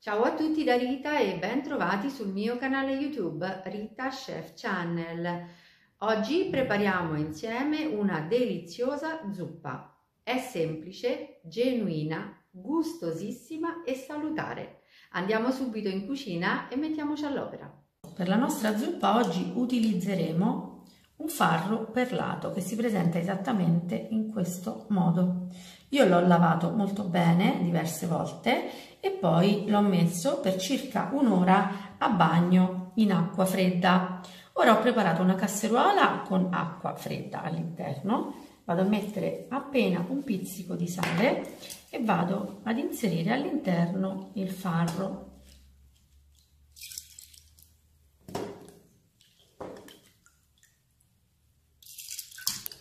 Ciao a tutti da Rita e ben trovati sul mio canale YouTube Rita Chef Channel. Oggi prepariamo insieme una deliziosa zuppa. È semplice, genuina, gustosissima e salutare. Andiamo subito in cucina e mettiamoci all'opera. Per la nostra zuppa oggi utilizzeremo un farro perlato che si presenta esattamente in questo modo. Io l'ho lavato molto bene diverse volte e poi l'ho messo per circa un'ora a bagno in acqua fredda. Ora ho preparato una casseruola con acqua fredda all'interno, vado a mettere appena un pizzico di sale e vado ad inserire all'interno il farro.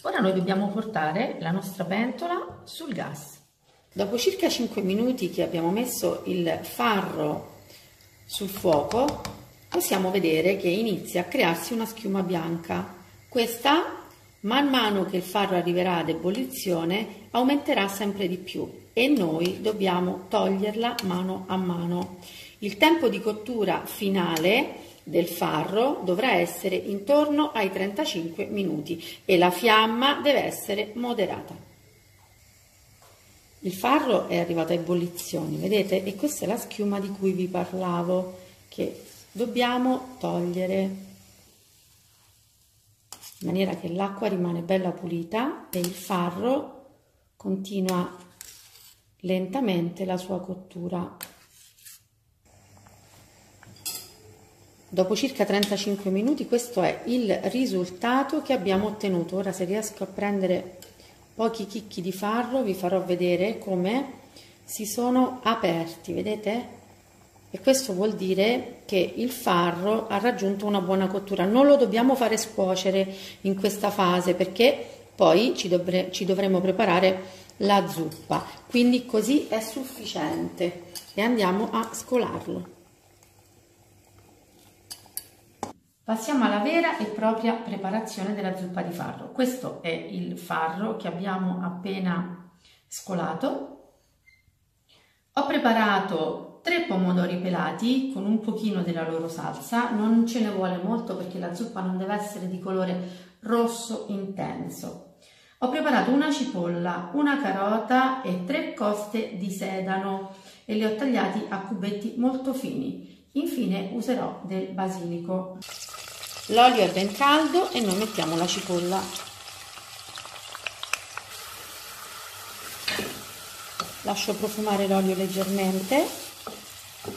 Ora noi dobbiamo portare la nostra pentola sul gas. Dopo circa 5 minuti che abbiamo messo il farro sul fuoco, possiamo vedere che inizia a crearsi una schiuma bianca. Questa, man mano che il farro arriverà ad ebollizione, aumenterà sempre di più e noi dobbiamo toglierla mano a mano. Il tempo di cottura finale del farro dovrà essere intorno ai 35 minuti e la fiamma deve essere moderata. Il farro è arrivato a ebollizione, vedete? E questa è la schiuma di cui vi parlavo, che dobbiamo togliere in maniera che l'acqua rimane bella pulita e il farro continua lentamente la sua cottura. Dopo circa 35 minuti questo è il risultato che abbiamo ottenuto. Ora se riesco a prendere pochi chicchi di farro vi farò vedere come si sono aperti, vedete? E questo vuol dire che il farro ha raggiunto una buona cottura. Non lo dobbiamo fare scuocere in questa fase perché poi ci dovremo preparare la zuppa. Quindi così è sufficiente e andiamo a scolarlo. Passiamo alla vera e propria preparazione della zuppa di farro. Questo è il farro che abbiamo appena scolato. Ho preparato 3 pomodori pelati con un pochino della loro salsa, non ce ne vuole molto perché la zuppa non deve essere di colore rosso intenso. Ho preparato una cipolla, una carota e 3 coste di sedano e li ho tagliati a cubetti molto fini. Infine userò del basilico. L'olio è ben caldo e noi mettiamo la cipolla. Lascio profumare l'olio leggermente,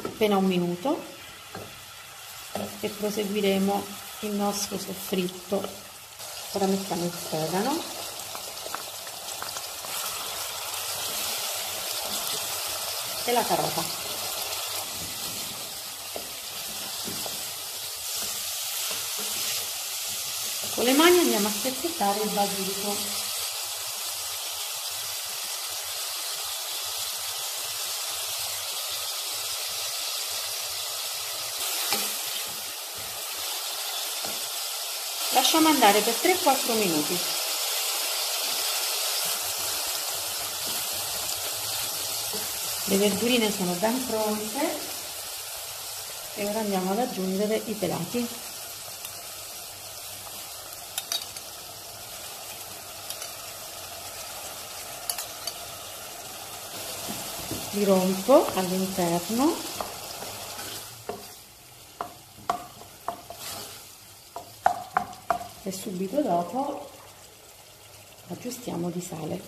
appena un minuto, e proseguiremo il nostro soffritto. Ora mettiamo il sedano. E la carota. Con le mani andiamo a spezzettare il basilico. Lasciamo andare per 3-4 minuti. Le verdurine sono ben pronte e ora andiamo ad aggiungere i pelati. Li rompo all'interno e subito dopo aggiustiamo di sale.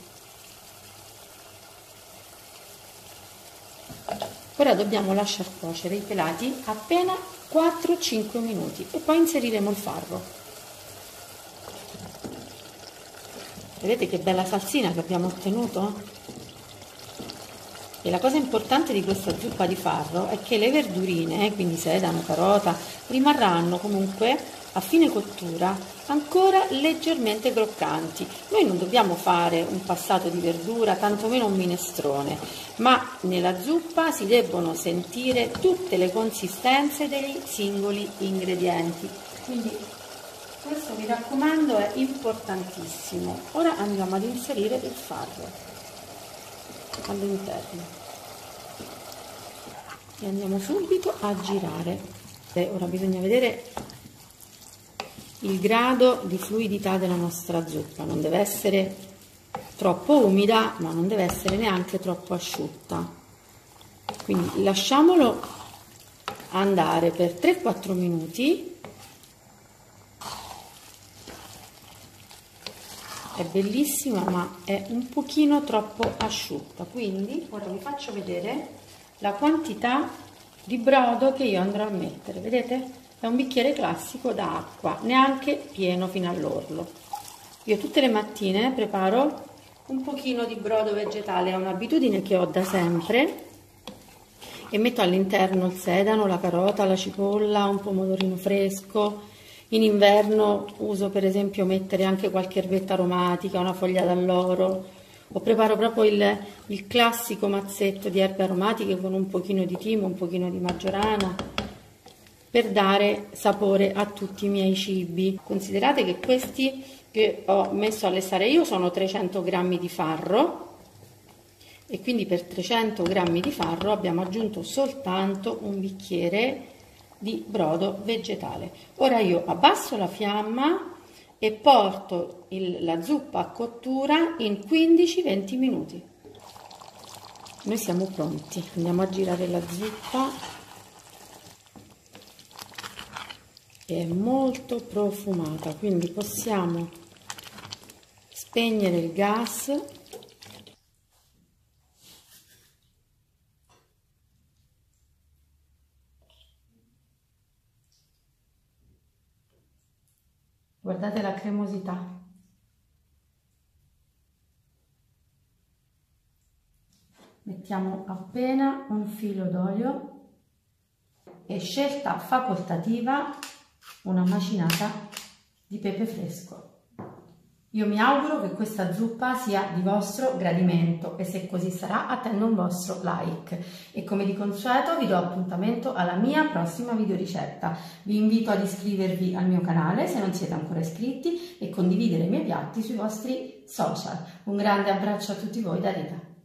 Ora dobbiamo lasciar cuocere i pelati appena 4-5 minuti e poi inseriremo il farro. Vedete che bella salsina che abbiamo ottenuto? E la cosa importante di questa zuppa di farro è che le verdurine, quindi sedano, carota, rimarranno comunque a fine cottura ancora leggermente croccanti. Noi non dobbiamo fare un passato di verdura, tantomeno un minestrone, ma nella zuppa si debbono sentire tutte le consistenze dei singoli ingredienti. Quindi questo, mi raccomando, è importantissimo. Ora andiamo ad inserire il farro all'interno. e andiamo subito a girare. Ora bisogna vedere il grado di fluidità della nostra zuppa, non deve essere troppo umida ma non deve essere neanche troppo asciutta, quindi lasciamolo andare per 3-4 minuti. È bellissima ma è un pochino troppo asciutta, quindi ora vi faccio vedere la quantità di brodo che io andrò a mettere. Vedete? È un bicchiere classico d'acqua, neanche pieno fino all'orlo. Io tutte le mattine preparo un pochino di brodo vegetale, è un'abitudine che ho da sempre, e metto all'interno il sedano, la carota, la cipolla, un pomodorino fresco. In inverno uso per esempio mettere anche qualche erbetta aromatica, una foglia d'alloro, o preparo proprio il classico mazzetto di erbe aromatiche con un pochino di timo, un pochino di maggiorana, per dare sapore a tutti i miei cibi. Considerate che questi che ho messo a lessare io sono 300 grammi di farro, e quindi per 300 grammi di farro abbiamo aggiunto soltanto un bicchiere di brodo vegetale. Ora io abbasso la fiamma e porto la zuppa a cottura in 15-20 minuti. Noi siamo pronti, andiamo a girare la zuppa. È molto profumata, quindi possiamo spegnere il gas. Guardate la cremosità. Mettiamo appena un filo d'olio e, scelta facoltativa, una macinata di pepe fresco. Io mi auguro che questa zuppa sia di vostro gradimento e se così sarà attendo un vostro like, e come di consueto vi do appuntamento alla mia prossima videoricetta. Vi invito ad iscrivervi al mio canale se non siete ancora iscritti e condividere i miei piatti sui vostri social. Un grande abbraccio a tutti voi da Rita.